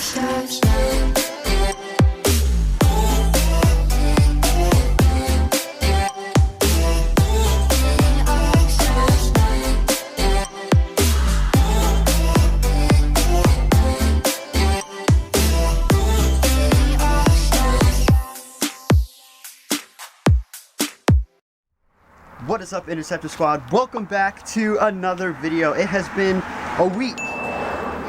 What is up, Interceptor Squad? Welcome back to another video. It has been a week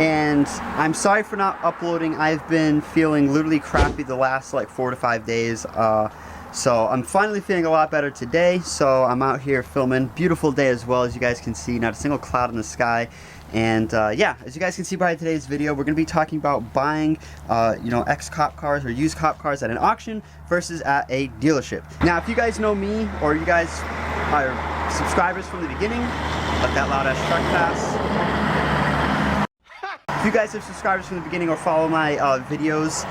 and I'm sorry for not uploading. I've been feeling literally crappy the last like 4 to 5 days. So I'm finally feeling a lot better today. So I'm out here filming. Beautiful day as well, as you guys can see. Not a single cloud in the sky. And yeah, as you guys can see by today's video, we're going to be talking about buying, ex-cop cars or used cop cars at an auction versus at a dealership. Now, if you guys know me or you guys are subscribers from the beginning, let that loud ass truck pass. If you guys are subscribers from the beginning or follow my videos,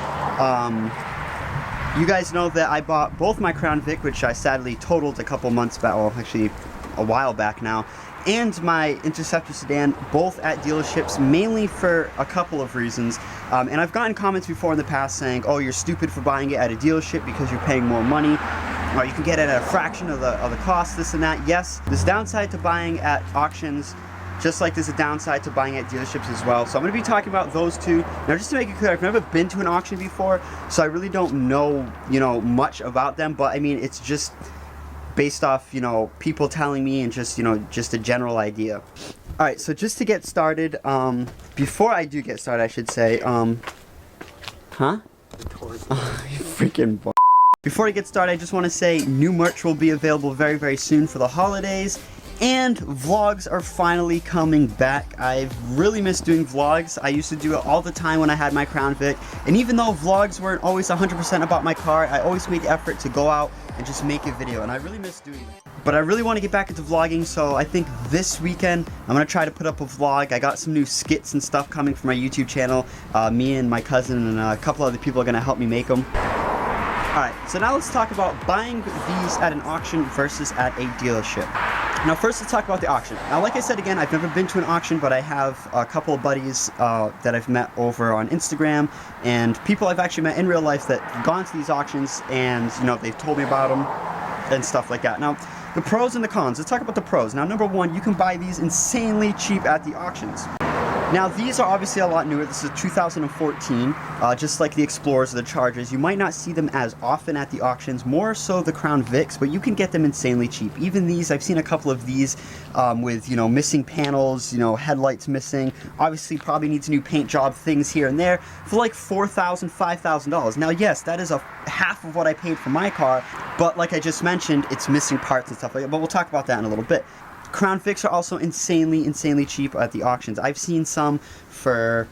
you guys know that I bought both my Crown Vic, which I sadly totaled a couple months back, well actually a while back now, and my Interceptor sedan, both at dealerships, mainly for a couple of reasons. And I've gotten comments before in the past saying, oh, you're stupid for buying it at a dealership because you're paying more money, or you can get it at a fraction of the cost, this and that. Yes, there's a downside to buying at auctions, just like there's a downside to buying at dealerships as well. So I'm going to be talking about those two. Now, just to make it clear, I've never been to an auction before, so I really don't know, much about them, but I mean, it's just based off, people telling me and just, just a general idea. Alright, so just to get started, before I do get started, I should say, Before I get started, I just want to say new merch will be available very, very soon for the holidays. And vlogs are finally coming back. I've really missed doing vlogs. I used to do it all the time when I had my Crown Vic. And even though vlogs weren't always 100% about my car, I always made the effort to go out and just make a video. And I really miss doing it. But I really want to get back into vlogging, so I think this weekend I'm going to try to put up a vlog. I got some new skits and stuff coming from my YouTube channel. Me and my cousin and a couple other people are going to help me make them. Alright, so now let's talk about buying these at an auction versus at a dealership. Now first, let's talk about the auction. Now, like I said again, I've never been to an auction, but I have a couple of buddies that I've met over on Instagram, and people I've actually met in real life that have gone to these auctions, and they've told me about them and stuff like that. Now, the pros and the cons. Let's talk about the pros. Now, number one, you can buy these insanely cheap at the auctions. Now, these are obviously a lot newer. This is 2014, just like the Explorers or the Chargers. You might not see them as often at the auctions, more so the Crown Vics, but you can get them insanely cheap. Even these, I've seen a couple of these with, missing panels, headlights missing. Obviously, probably needs a new paint job, things here and there, for like $4,000, $5,000. Now, yes, that is a half of what I paid for my car, but like I just mentioned, it's missing parts and stuff like that, but we'll talk about that in a little bit. Crown Vics are also insanely cheap at the auctions. I've seen some for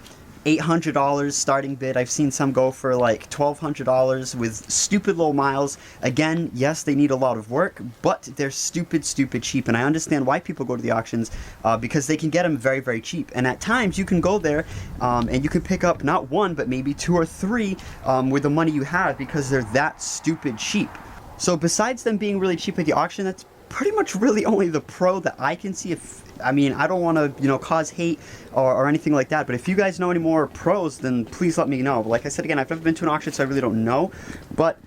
$800 starting bid. I've seen some go for like $1,200 with stupid low miles. Again, yes, they need a lot of work, but they're stupid cheap. And I understand why people go to the auctions, because they can get them very cheap. And at times you can go there and you can pick up not one, but maybe 2 or 3 with the money you have, because they're that stupid cheap. So besides them being really cheap at the auction, that's pretty much really only the pro that I can see. I mean, I don't want to, cause hate or anything like that, but if you guys know any more pros, then please let me know. Like I said again, I've never been to an auction, so I really don't know, but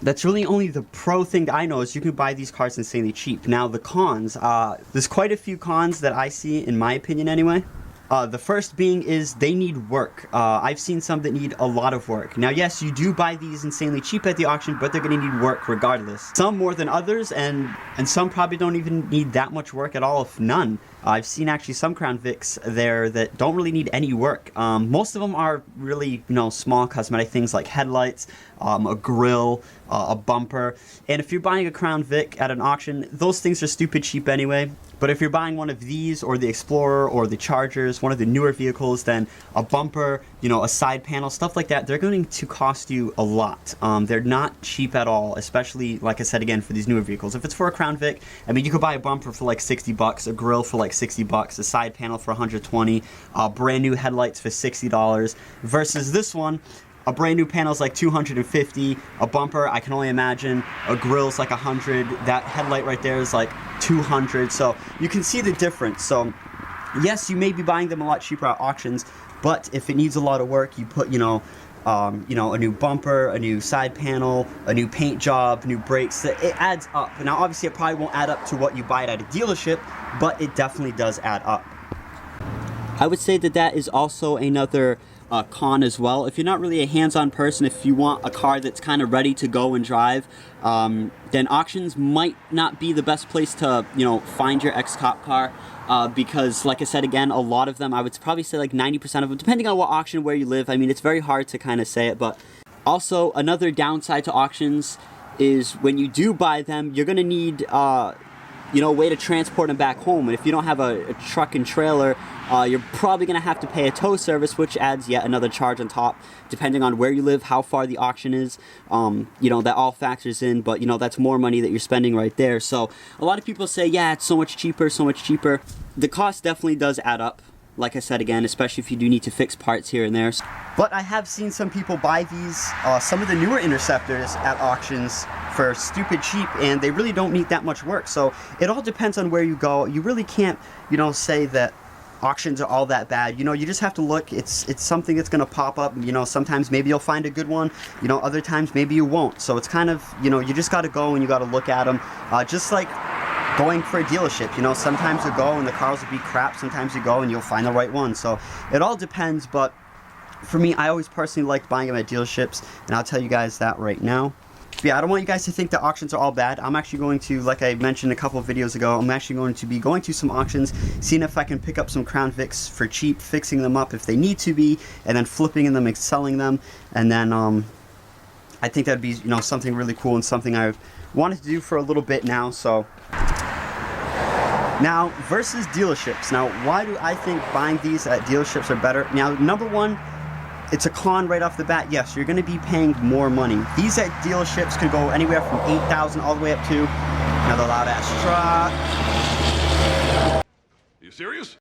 that's really only the pro thing that I know, is you can buy these cars insanely cheap. Now, the cons, there's quite a few cons that I see, in my opinion anyway. The first being is they need work. I've seen some that need a lot of work. Now, yes, you do buy these insanely cheap at the auction, but they're going to need work regardless. Some more than others, and some probably don't even need that much work at all, if none. I've seen actually some Crown Vics there that don't really need any work. Most of them are really, small cosmetic things like headlights, a grill, a bumper. And if you're buying a Crown Vic at an auction, those things are stupid cheap anyway. But if you're buying one of these, or the Explorer, or the Chargers, one of the newer vehicles, then a bumper, a side panel, stuff like that, they're going to cost you a lot. They're not cheap at all, especially, like I said again, for these newer vehicles. If it's for a Crown Vic, I mean, you could buy a bumper for like $60, a grill for like $60, a side panel for $120, brand new headlights for $60, versus this one, a brand new panel's like $250, a bumper, I can only imagine, a grill's like $100, that headlight right there is like $200, so you can see the difference. So yes, you may be buying them a lot cheaper at auctions, but if it needs a lot of work, you put, a new bumper, a new side panel, a new paint job, new brakes, it adds up. Now, obviously, it probably won't add up to what you buy it at a dealership, but it definitely does add up. I would say that that is also another con as well. If you're not really a hands-on person, if you want a car that's kind of ready to go and drive, then auctions might not be the best place to, find your ex-cop car. Because, like I said, again, a lot of them, I would probably say like 90% of them, depending on what auction, where you live. I mean, it's very hard to kind of say it, but also another downside to auctions is when you do buy them, you're going to need, a way to transport them back home. And if you don't have a truck and trailer, you're probably going to have to pay a tow service, which adds yet another charge on top, depending on where you live, how far the auction is. That all factors in, but, that's more money that you're spending right there. So a lot of people say, yeah, it's so much cheaper, so much cheaper. The cost definitely does add up, like I said again, especially if you do need to fix parts here and there. But I have seen some people buy these, some of the newer Interceptors at auctions for stupid cheap, and they really don't need that much work. So it all depends on where you go. You really can't, say that auctions are all that bad. You just have to look. It's something that's going to pop up. Sometimes maybe you'll find a good one. Other times maybe you won't. So it's kind of, you just got to go and you got to look at them. Just like going for a dealership, sometimes you go and the cars will be crap. Sometimes you go and you'll find the right one. So it all depends. But for me, I always personally liked buying them at dealerships, and I'll tell you guys that right now. But yeah, I don't want you guys to think that auctions are all bad. I'm actually going to, like I mentioned a couple of videos ago, I'm actually going to be going to some auctions, seeing if I can pick up some Crown Vics for cheap, fixing them up if they need to be, and then flipping them and selling them. And then I think that'd be, something really cool and something I've wanted to do for a little bit now. So now, versus dealerships. Now, why do I think buying these at dealerships are better? Now, number one, it's a con right off the bat. Yes, you're going to be paying more money. These at dealerships can go anywhere from $8,000 all the way up to another loud-ass truck. You serious?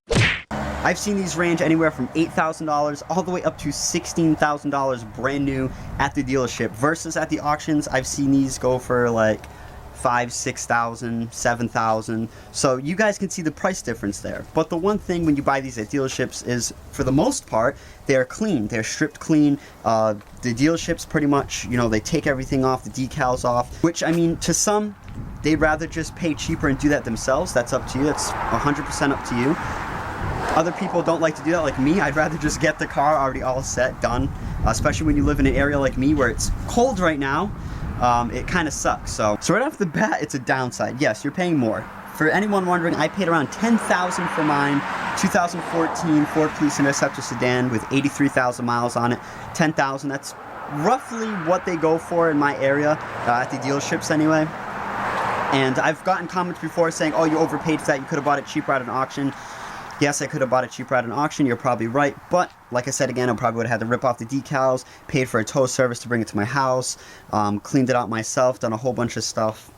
I've seen these range anywhere from $8,000 all the way up to $16,000 brand new at the dealership. Versus at the auctions, I've seen these go for like $5,000, $6,000, $7,000. So you guys can see the price difference there. But the one thing when you buy these at dealerships is, for the most part, they're clean. They're stripped clean. The dealerships pretty much, they take everything off, the decals off, which, I mean, to some, they'd rather just pay cheaper and do that themselves. That's up to you. That's 100% up to you. Other people don't like to do that, like me. I'd rather just get the car already all set, done, especially when you live in an area like me where it's cold right now. It kind of sucks. So right off the bat, it's a downside. Yes, you're paying more. For anyone wondering, I paid around $10,000 for mine, 2014 Ford Police Interceptor sedan with 83,000 miles on it. $10,000. That's roughly what they go for in my area, at the dealerships anyway. And I've gotten comments before saying, "Oh, you overpaid for that. You could have bought it cheaper at an auction." Yes, I could have bought it cheaper at an auction. You're probably right. But like I said again, I probably would have had to rip off the decals, paid for a tow service to bring it to my house, cleaned it out myself, done a whole bunch of stuff.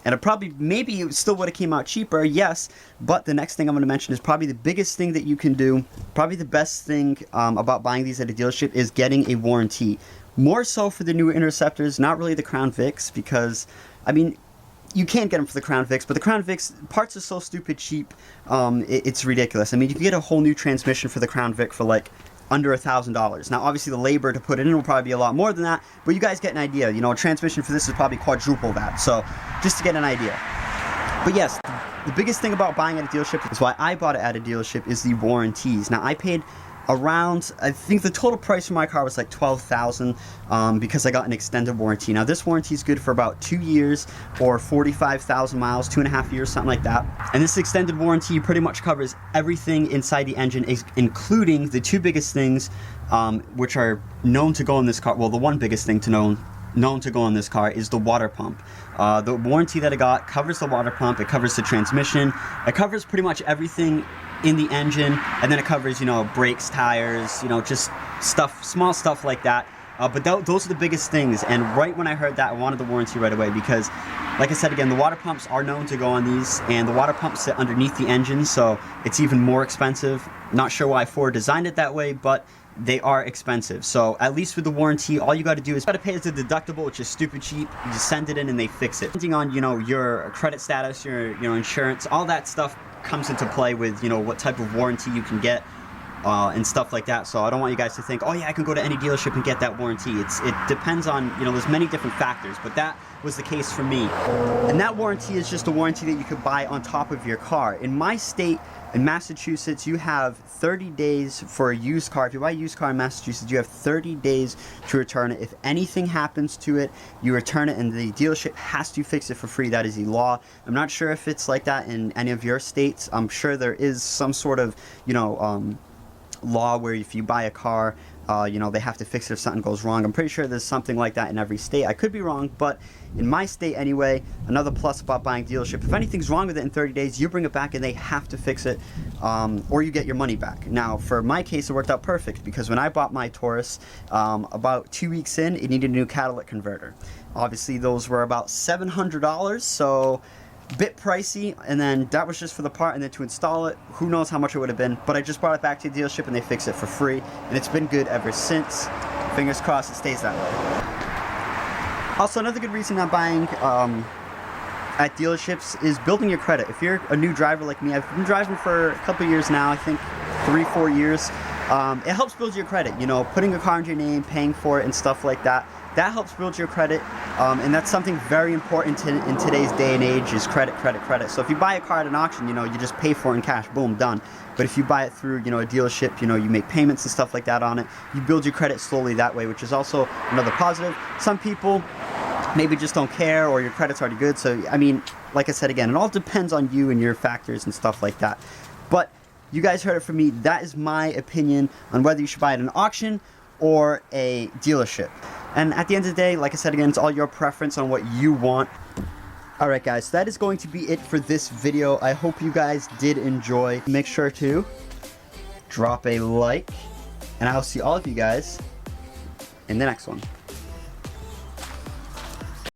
And it probably, maybe it still would have came out cheaper, yes. But the next thing I'm going to mention is probably the biggest thing that you can do, probably the best thing about buying these at a dealership is getting a warranty. More so for the newer Interceptors, not really the Crown Vics, because, I mean, you can't get them for the Crown Vics, but the Crown Vics, parts are so stupid cheap, it's ridiculous. I mean, you can get a whole new transmission for the Crown Vic for like under $1,000. Now, obviously, the labor to put it in will probably be a lot more than that, but you guys get an idea. A transmission for this is probably quadruple that, so just to get an idea. But yes, the biggest thing about buying at a dealership is why I bought it at a dealership is the warranties. Now, I paid around, I think the total price for my car was like $12,000 because I got an extended warranty. Now, this warranty is good for about 2 years or 45,000 miles, 2.5 years, something like that. And this extended warranty pretty much covers everything inside the engine, including the two biggest things which are known to go in this car. Well, the one biggest thing known to go in this car is the water pump. The warranty that I got covers the water pump, it covers the transmission, it covers pretty much everything in the engine, and then it covers, brakes, tires, just stuff, small stuff like that. But those are the biggest things, and right when I heard that, I wanted the warranty right away because, like I said again, the water pumps are known to go on these, and the water pumps sit underneath the engine, so it's even more expensive. Not sure why Ford designed it that way, but they are expensive. So at least with the warranty, all you got to do is pay as a deductible, which is stupid cheap. You just send it in and they fix it. Depending on, you know, your credit status, your, you know, insurance, all that stuff comes into play with, you know, what type of warranty you can get. And stuff like that. So I don't want you guys to think, oh yeah, I can go to any dealership and get that warranty. It depends on, you know, there's many different factors, but that was the case for me. And that warranty is just a warranty that you could buy on top of your car. In my state, in Massachusetts, you have 30 days for a used car. If you buy a used car in Massachusetts, you have 30 days to return it. If anything happens to it, you return it and the dealership has to fix it for free. That is the law. I'm not sure if it's like that in any of your states. I'm sure there is some sort of, you know, law where if you buy a car, you know, they have to fix it if something goes wrong. I'm pretty sure there's something like that in every state. I could be wrong, but in my state anyway, another plus about buying dealership, if anything's wrong with it in 30 days, you bring it back and they have to fix it, or you get your money back. Now, for my case, it worked out perfect because when I bought my Taurus, about 2 weeks in, it needed a new catalytic converter. Obviously, those were about $700, so bit pricey, and then that was just for the part, and then to install it, who knows how much it would have been, but I just brought it back to the dealership and they fixed it for free, and it's been good ever since. Fingers crossed it stays that way. Also, another good reason I'm buying at dealerships is building your credit. If you're a new driver like me, I've been driving for a couple years now, I think 3-4 years. It helps build your credit, you know, putting a car in your name, paying for it and stuff like that. That helps build your credit, and that's something very important in today's day and age is credit, credit, credit. So if you buy a car at an auction, you know, you just pay for it in cash, boom, done. But if you buy it through, you know, a dealership, you know, you make payments and stuff like that on it, you build your credit slowly that way, which is also another positive. Some people maybe just don't care, or your credit's already good. So, I mean, like I said again, it all depends on you and your factors and stuff like that. But you guys heard it from me. That is my opinion on whether you should buy at an auction or a dealership. And at the end of the day, like I said again, it's all your preference on what you want. Alright guys, so that is going to be it for this video. I hope you guys did enjoy. Make sure to drop a like, and I'll see all of you guys in the next one.